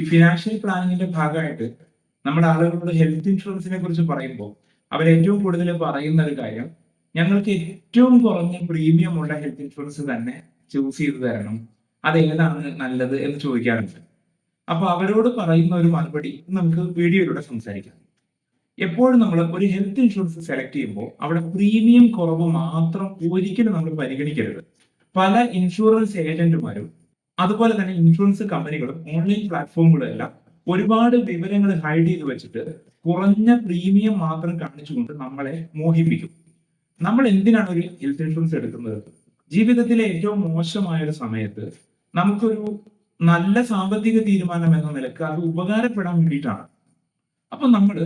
ഈ ഫിനാൻഷ്യൽ പ്ലാനിങ്ങിന്റെ ഭാഗമായിട്ട് നമ്മുടെ ആളുകളോട് ഹെൽത്ത് ഇൻഷുറൻസിനെ കുറിച്ച് പറയുമ്പോൾ അവർ ഏറ്റവും കൂടുതൽ പറയുന്ന ഒരു കാര്യം ഞങ്ങൾക്ക് ഏറ്റവും കുറഞ്ഞ പ്രീമിയം ഉള്ള ഹെൽത്ത് ഇൻഷുറൻസ് തന്നെ ചൂസ് ചെയ്ത് തരണം. അത് ഏതാണ് നല്ലത് എന്ന് ചോദിക്കാറുണ്ട്. അപ്പൊ അവരോട് പറയുന്ന ഒരു മറുപടി നമുക്ക് വീഡിയോയിലൂടെ സംസാരിക്കാം. എപ്പോഴും നമ്മൾ ഒരു ഹെൽത്ത് ഇൻഷുറൻസ് സെലക്ട് ചെയ്യുമ്പോൾ അവിടെ പ്രീമിയം കുറവ് മാത്രം ഒരിക്കലും നമ്മൾ പരിഗണിക്കരുത്. പല ഇൻഷുറൻസ് ഏജന്റുമാരും അതുപോലെ തന്നെ ഇൻഷുറൻസ് കമ്പനികളും ഓൺലൈൻ പ്ലാറ്റ്ഫോമുകളും എല്ലാം ഒരുപാട് വിവരങ്ങൾ ഹൈഡ് ചെയ്ത് വെച്ചിട്ട് കുറഞ്ഞ പ്രീമിയം മാത്രം കാണിച്ചുകൊണ്ട് നമ്മളെ മോഹിപ്പിക്കും. നമ്മൾ എന്തിനാണ് ഒരു ഹെൽത്ത് ഇൻഷുറൻസ് എടുക്കുന്നത്? ജീവിതത്തിലെ ഏറ്റവും മോശമായ ഒരു സമയത്ത് നമുക്കൊരു നല്ല സാമ്പത്തിക തീരുമാനം എന്ന നിലക്ക് അത് ഉപകാരപ്പെടാൻ വേണ്ടിയിട്ടാണ്. അപ്പൊ നമ്മൾ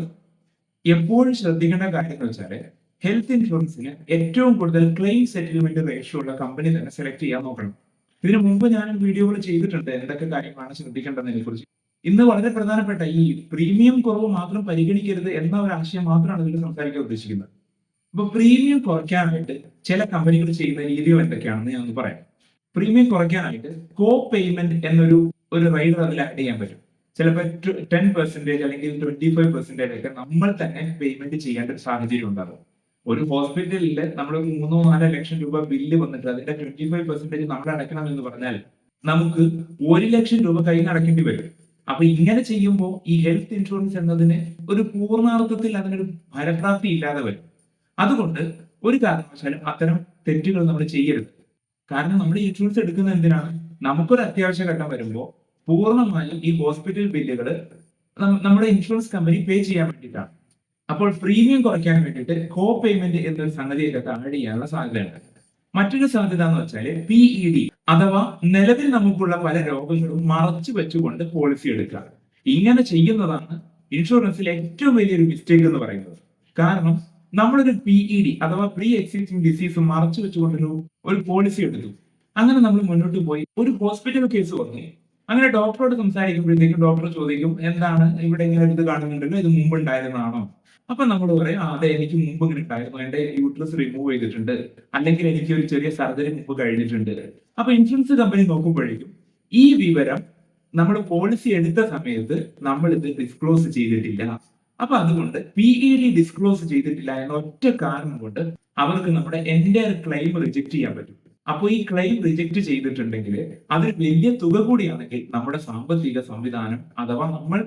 എപ്പോഴും ശ്രദ്ധിക്കേണ്ട കാര്യം എന്ന് വെച്ചാല് ഹെൽത്ത് ഇൻഷുറൻസിന് ഏറ്റവും കൂടുതൽ ക്ലെയിം സെറ്റിൽമെന്റ് റേഷ്യോ ഉള്ള കമ്പനി തന്നെ സെലക്ട് ചെയ്യാൻ നോക്കണം. ഇതിനു മുമ്പ് ഞാൻ വീഡിയോകൾ ചെയ്തിട്ടുണ്ട് എന്തൊക്കെ കാര്യങ്ങളാണ് ശ്രദ്ധിക്കേണ്ടതിനെ കുറിച്ച്. ഇന്ന് വളരെ പ്രധാനപ്പെട്ട ഈ പ്രീമിയം കുറവ് മാത്രം പരിഗണിക്കരുത് എന്ന ഒരു ആശയം മാത്രമാണ് ഇതിൽ സംസാരിക്കാൻ ഉദ്ദേശിക്കുന്നത്. അപ്പൊ പ്രീമിയം കുറയ്ക്കാനായിട്ട് ചില കമ്പനികൾ ചെയ്യുന്ന രീതികൾ എന്തൊക്കെയാണെന്ന് ഞാൻ ഒന്ന് പറയാം. പ്രീമിയം കുറയ്ക്കാനായിട്ട് കോ പേയ്മെന്റ് എന്നൊരു റൈഡർ അതിൽ ആഡ് ചെയ്യാൻ പറ്റും. ചിലപ്പോൾ 10% അല്ലെങ്കിൽ 25% ഒക്കെ നമ്മൾ തന്നെ പേയ്മെന്റ് ചെയ്യേണ്ട ഒരു സാഹചര്യം ഉണ്ടാകും. ഒരു ഹോസ്പിറ്റലിൽ നമ്മൾ 3-4 ലക്ഷം രൂപ ബില്ല് വന്നിട്ട് അതിന്റെ 25% നമ്മൾ അടയ്ക്കണം എന്ന് പറഞ്ഞാൽ നമുക്ക് 1 ലക്ഷം രൂപ കയ്യിൽ അടയ്ക്കേണ്ടി വരും. അപ്പൊ ഇങ്ങനെ ചെയ്യുമ്പോൾ ഈ ഹെൽത്ത് ഇൻഷുറൻസ് എന്നതിന് ഒരു പൂർണ്ണാർത്ഥത്തിൽ അതിനൊരു ഫലപ്രാപ്തി ഇല്ലാതെ വരും. അതുകൊണ്ട് ഒരു കാരണവശാലും അത്തരം തെറ്റുകൾ നമ്മൾ ചെയ്യരുത്. കാരണം നമ്മൾ ഇൻഷുറൻസ് എടുക്കുന്നത് എന്തിനാണ്? നമുക്കൊരു അത്യാവശ്യ ഘട്ടം വരുമ്പോൾ പൂർണ്ണമായും ഈ ഹോസ്പിറ്റൽ ബില്ലുകൾ നമ്മുടെ ഇൻഷുറൻസ് കമ്പനി പേ ചെയ്യാൻ വേണ്ടിയിട്ടാണ്. അപ്പോൾ പ്രീമിയം കുറയ്ക്കാൻ വേണ്ടിയിട്ട് കോ പേയ്മെന്റ് എന്നൊരു സംഗതിയൊക്കെ ആഡ് ചെയ്യാനുള്ള സാധ്യതയുണ്ട്. മറ്റൊരു സാധ്യത എന്ന് വെച്ചാൽ PED അഥവാ നിലവിൽ നമുക്കുള്ള പല രോഗങ്ങളും മറച്ചു വെച്ചുകൊണ്ട് പോളിസി എടുക്കുക. ഇങ്ങനെ ചെയ്യുന്നതാണ് ഇൻഷുറൻസിൽ ഏറ്റവും വലിയൊരു മിസ്റ്റേക്ക് എന്ന് പറയുന്നത്. കാരണം നമ്മളൊരു PED അഥവാ പ്രീ എക്സിസ്റ്റിംഗ് ഡിസീസ് മറച്ചു വെച്ചുകൊണ്ടൊരു പോളിസി എടുത്തു. അങ്ങനെ നമ്മൾ മുന്നോട്ട് പോയി ഒരു ഹോസ്പിറ്റൽ കേസ് വന്നു. അങ്ങനെ ഡോക്ടറോട് സംസാരിക്കുമ്പോഴത്തേക്കും ഡോക്ടർ ചോദിക്കും, എന്താണ് ഇവിടെ ഇങ്ങനെ ഇത് കാണുന്നുണ്ടല്ലോ, ഇത് മുമ്പ് ഉണ്ടായിരുന്നതാണോ? അപ്പൊ നമ്മൾ പറയും, അതെ എനിക്ക് മുമ്പ് ഇങ്ങനെ ഉണ്ടായിരുന്നു, എന്റെ യൂട്രസ് റിമൂവ് ചെയ്തിട്ടുണ്ട്, അല്ലെങ്കിൽ എനിക്ക് ഒരു ചെറിയ സർജറി മുമ്പ് കഴിഞ്ഞിട്ടുണ്ട്. അപ്പൊ ഇൻഷുറൻസ് കമ്പനി നോക്കുമ്പോഴേക്കും ഈ വിവരം നമ്മൾ പോളിസി എടുത്ത സമയത്ത് നമ്മൾ ഇത് ഡിസ്ക്ലോസ് ചെയ്തിട്ടില്ല. അപ്പൊ അതുകൊണ്ട് PED ഡിസ്ക്ലോസ് ചെയ്തിട്ടില്ല എന്ന ഒറ്റ കാരണം കൊണ്ട് അവർക്ക് നമ്മുടെ എൻറ്റയർ ക്ലെയിം റിജക്ട് ചെയ്യാൻ പറ്റും. അപ്പോൾ ഈ ക്ലെയിം റിജക്ട് ചെയ്തിട്ടുണ്ടെങ്കിൽ അതൊരു വലിയ തുക കൂടിയാണെങ്കിൽ നമ്മുടെ സാമ്പത്തിക സംവിധാനം അഥവാ നമ്മൾ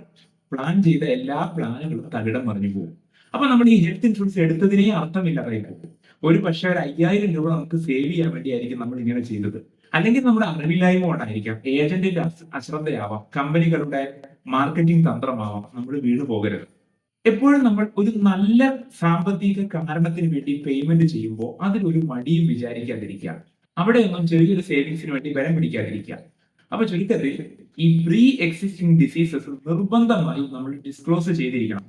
പ്ലാൻ ചെയ്ത എല്ലാ പ്ലാനുകളും തകിടം മറിഞ്ഞു പോകും. അപ്പൊ നമ്മൾ ഈ ഹെൽത്ത് ഇൻഷുറൻസ് എടുത്തതിനേ അർത്ഥമില്ലാതായി പോകും. ഒരു പക്ഷേ ഒരു 5000 രൂപ നമുക്ക് സേവ് ചെയ്യാൻ വേണ്ടിയായിരിക്കും നമ്മൾ ഇങ്ങനെ ചെയ്തത്. അല്ലെങ്കിൽ നമ്മുടെ അറിവില്ലായ്മ കൊണ്ടായിരിക്കാം, ഏജന്റിന്റെ അശ്രദ്ധയാവാം, കമ്പനികളുടെ മാർക്കറ്റിംഗ് തന്ത്രമാവാം. നമ്മൾ വീണു പോകരുത്. എപ്പോഴും നമ്മൾ ഒരു നല്ല സാമ്പത്തിക കാരണത്തിന് വേണ്ടി പേയ്മെന്റ് ചെയ്യുമ്പോൾ അതിലൊരു മടിയും വിചാരിക്കാതിരിക്കുക. അവിടെയൊന്നും ചെറിയൊരു സേവിങ്സിന് വേണ്ടി ബലം പിടിക്കാതിരിക്കുക. അപ്പൊ ചുരുക്കത്തിൽ ഈ പ്രീ എക്സിസ്റ്റിംഗ് ഡിസീസസ് നിർബന്ധമായും നമ്മൾ ഡിസ്ക്ലോസ് ചെയ്തിരിക്കണം.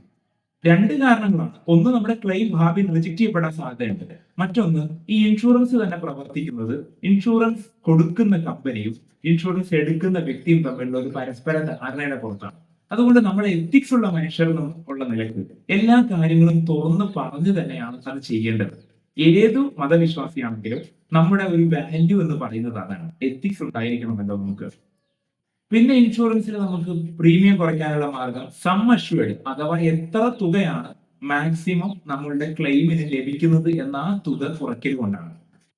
2 കാരണങ്ങളാണ്. ഒന്ന്, നമ്മുടെ ക്ലെയിം ഭാവിയിൽ റിജക്ട് ചെയ്യപ്പെടാൻ സാധ്യതയുണ്ട്. മറ്റൊന്ന്, ഈ ഇൻഷുറൻസ് തന്നെ പ്രവർത്തിക്കുന്നത് ഇൻഷുറൻസ് കൊടുക്കുന്ന കമ്പനിയും ഇൻഷുറൻസ് എടുക്കുന്ന വ്യക്തിയും തമ്മിലുള്ള ഒരു പരസ്പര ധാരണയുടെ പുറത്താണ്. അതുകൊണ്ട് നമ്മൾ എത്തിക്സ് ഉള്ള മനുഷ്യർ ഉള്ള നിലയ്ക്ക് എല്ലാ കാര്യങ്ങളും തുറന്ന് പറഞ്ഞു തന്നെയാണ് അത് ചെയ്യേണ്ടത്. ഏതു മതവിശ്വാസിയാണെങ്കിലും നമ്മുടെ ഒരു വാല്യൂ എന്ന് പറയുന്നത് അതാണ്. എത്തിക്സ് ഉണ്ടായിരിക്കണമല്ലോ നമുക്ക്. പിന്നെ ഇൻഷുറൻസിൽ നമുക്ക് പ്രീമിയം കുറയ്ക്കാനുള്ള മാർഗം സം അഷ്വേർഡ് അഥവാ എത്ര തുകയാണ് മാക്സിമം നമ്മളുടെ ക്ലെയിമിന് ലഭിക്കുന്നത് എന്ന ആ തുക കുറയ്ക്കൽ കൊണ്ടാണ്.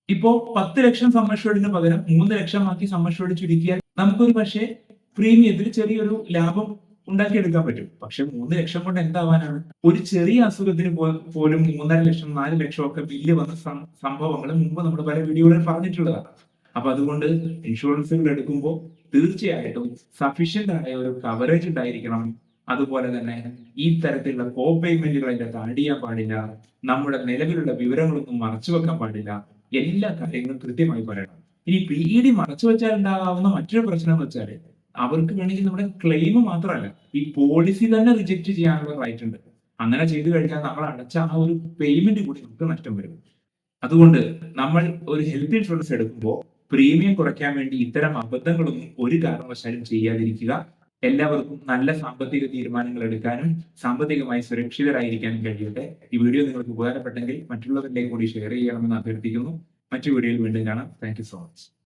ഇപ്പോ 10 ലക്ഷം സം അഷ്വേർഡിന് പകരം 3 ലക്ഷമാക്കി സം അഷ്വേർഡ് ചുരുക്കിയാൽ നമുക്കൊരു പക്ഷേ പ്രീമിയത്തിൽ ചെറിയൊരു ലാഭം ഉണ്ടാക്കിയെടുക്കാൻ പറ്റും. പക്ഷെ 3 ലക്ഷം കൊണ്ട് എന്താവാനാണ്? ഒരു ചെറിയ അസുഖത്തിന് പോലും 3.5 ലക്ഷം 4 ലക്ഷം ഒക്കെ ബില്ല് വന്ന സംഭവങ്ങൾ മുമ്പ് നമ്മൾ പല വീഡിയോകളിൽ പറഞ്ഞിട്ടുള്ളതാണ്. അപ്പൊ അതുകൊണ്ട് ഇൻഷുറൻസുകൾ എടുക്കുമ്പോൾ തീർച്ചയായിട്ടും സഫീഷ്യന്റ് ആയ ഒരു കവറേജ് ഉണ്ടായിരിക്കണം. അതുപോലെ തന്നെ ഈ തരത്തിലുള്ള കോ പേയ്മെന്റുകൾ അതിന്റെ ആഡ് ചെയ്യാൻ പാടില്ല. നമ്മുടെ നിലവിലുള്ള വിവരങ്ങളൊന്നും മറച്ചു വെക്കാൻ പാടില്ല. എല്ലാ കാര്യങ്ങളും കൃത്യമായി പറയണം. ഇനി PED മറച്ചു വെച്ചാൽ ഉണ്ടാകാവുന്ന മറ്റൊരു പ്രശ്നം എന്ന് വെച്ചാൽ അവർക്ക് വേണമെങ്കിൽ നമ്മുടെ ക്ലെയിം മാത്രമല്ല ഈ പോളിസി തന്നെ റിജക്ട് ചെയ്യാനുള്ള റൈറ്റ് ഉണ്ട്. അങ്ങനെ ചെയ്തു കഴിഞ്ഞാൽ നമ്മൾ അടച്ച ആ ഒരു പേയ്മെന്റ് കൂടി നമുക്ക് നഷ്ടം വരും. അതുകൊണ്ട് നമ്മൾ ഒരു ഹെൽത്ത് ഇൻഷുറൻസ് എടുക്കുമ്പോൾ പ്രീമിയം കുറയ്ക്കാൻ വേണ്ടി ഇത്തരം അബദ്ധങ്ങളൊന്നും ഒരു കാരണവശാലും ചെയ്യാതിരിക്കുക. എല്ലാവർക്കും നല്ല സാമ്പത്തിക തീരുമാനങ്ങൾ എടുക്കാനും സാമ്പത്തികമായി സുരക്ഷിതരായിരിക്കാനും കഴിയട്ടെ. ഈ വീഡിയോ നിങ്ങൾക്ക് ഉപകാരപ്പെട്ടെങ്കിൽ മറ്റുള്ളവരിലേക്ക് കൂടി ഷെയർ ചെയ്യണമെന്ന് അഭ്യർത്ഥിക്കുന്നു. മറ്റു വീഡിയോയിൽ വീണ്ടും കാണാം. Thank you so much.